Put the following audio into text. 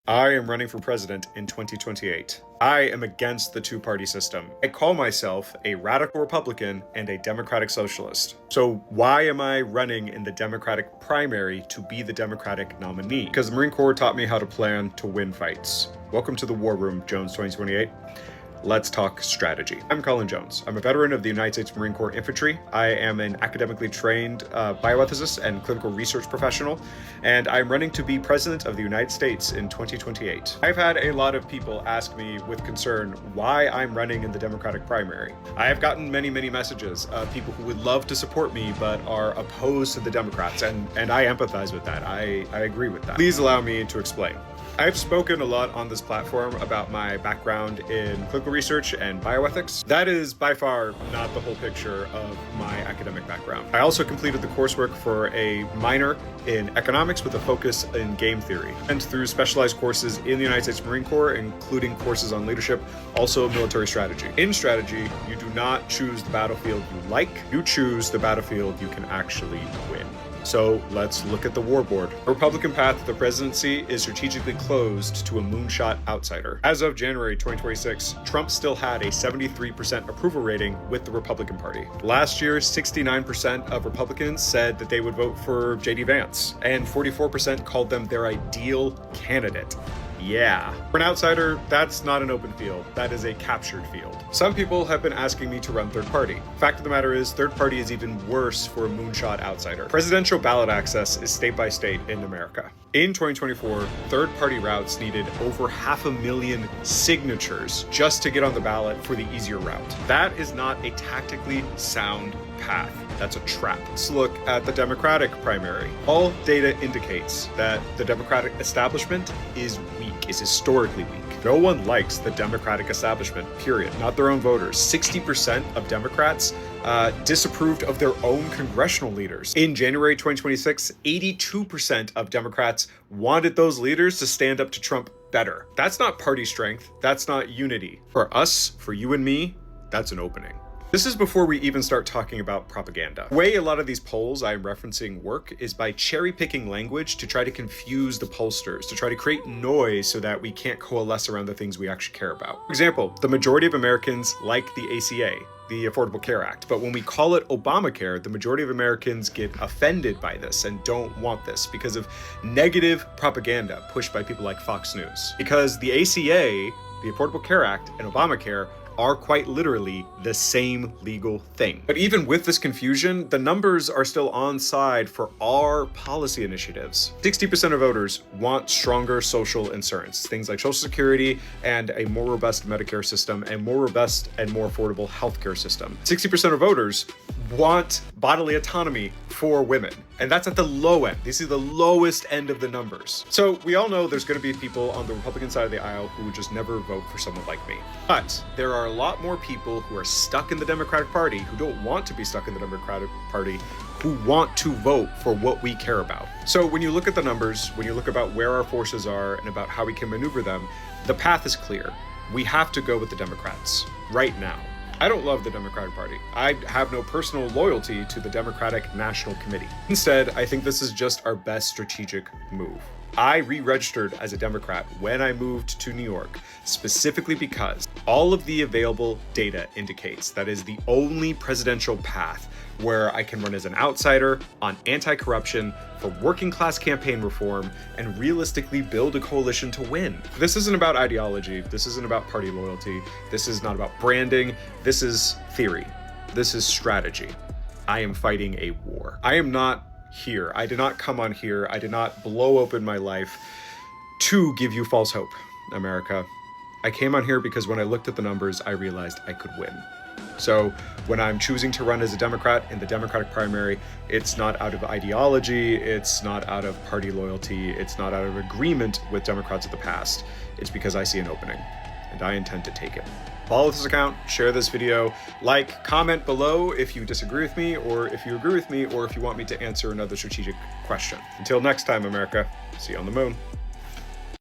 I am running for president in 2028. I am against the two-party system. I call myself a radical Republican and a democratic socialist. So why am I running in the Democratic primary to be the Democratic nominee? Because the Marine Corps taught me how to plan to win fights. Welcome to the War Room, Jones 2028. Let's talk strategy. I'm Colin Jones. I'm a veteran of the United States Marine Corps Infantry. I am an academically trained bioethicist and clinical research professional, and I'm running to be president of the United States in 2028. I've had a lot of people ask me with concern why I'm running in the Democratic primary. I have gotten many messages of people who would love to support me but are opposed to the Democrats, and I empathize with that. I agree with that. Please allow me to explain. I've spoken a lot on this platform about my background in clinical research and bioethics. That is by far not the whole picture of my academic background. I also completed the coursework for a minor in economics with a focus in game theory, and through specialized courses in the United States Marine Corps, including courses on leadership, also military strategy. In strategy, you do not choose the battlefield you like, you choose the battlefield you can actually win. So let's look at the war board. The Republican path to the presidency is strategically closed to a moonshot outsider. As of January 2026, Trump still had a 73% approval rating with the Republican Party. Last year, 69% of Republicans said that they would vote for J.D. Vance, and 44% called them their ideal candidate. Yeah. For an outsider, that's not an open field. That is a captured field. Some people have been asking me to run third party. Fact of the matter is, third party is even worse for a moonshot outsider. Presidential ballot access is state by state in America. In 2024, third party routes needed over 500,000 signatures just to get on the ballot for the easier route. That is not a tactically sound path. That's a trap. Let's look at the Democratic primary. All data indicates that the Democratic establishment is weak, is historically weak. No one likes the Democratic establishment, period. Not their own voters. 60% of Democrats disapproved of their own congressional leaders. In January 2026, 82% of Democrats wanted those leaders to stand up to Trump better. That's not party strength. That's not unity. For us, for you and me, that's an opening. This is before we even start talking about propaganda. The way a lot of these polls I'm referencing work is by cherry-picking language to try to confuse the pollsters, to try to create noise so that we can't coalesce around the things we actually care about. For example, the majority of Americans like the ACA, the Affordable Care Act, but when we call it Obamacare, the majority of Americans get offended by this and don't want this because of negative propaganda pushed by people like Fox News. Because the ACA, the Affordable Care Act, and Obamacare are quite literally the same legal thing. But even with this confusion, the numbers are still on side for our policy initiatives. 60% of voters want stronger social insurance, things like Social Security and a more robust Medicare system and more robust and more affordable healthcare system. 60% of voters want bodily autonomy for women. And that's at the low end. This is the lowest end of the numbers. So we all know there's going to be people on the Republican side of the aisle who would just never vote for someone like me. But there are a lot more people who are stuck in the Democratic Party who don't want to be stuck in the Democratic Party, who want to vote for what we care about. So when you look at the numbers, when you look about where our forces are and about how we can maneuver them, the path is clear. We have to go with the Democrats right now. I don't love the Democratic Party. I have no personal loyalty to the Democratic National Committee. Instead, I think this is just our best strategic move. I re-registered as a Democrat when I moved to New York, specifically because all of the available data indicates that is the only presidential path where I can run as an outsider on anti-corruption, for working class campaign reform, and realistically build a coalition to win. This isn't about ideology. This isn't about party loyalty. This is not about branding. This is theory. This is strategy. I am fighting a war. I am not here. I did not come on here. I did not blow open my life to give you false hope, America. I came on here because when I looked at the numbers, I realized I could win. So when I'm choosing to run as a Democrat in the Democratic primary, it's not out of ideology, it's not out of party loyalty, it's not out of agreement with Democrats of the past. It's because I see an opening, and I intend to take it. Follow this account, share this video, like, comment below if you disagree with me, or if you agree with me, or if you want me to answer another strategic question. Until next time, America, see you on the moon.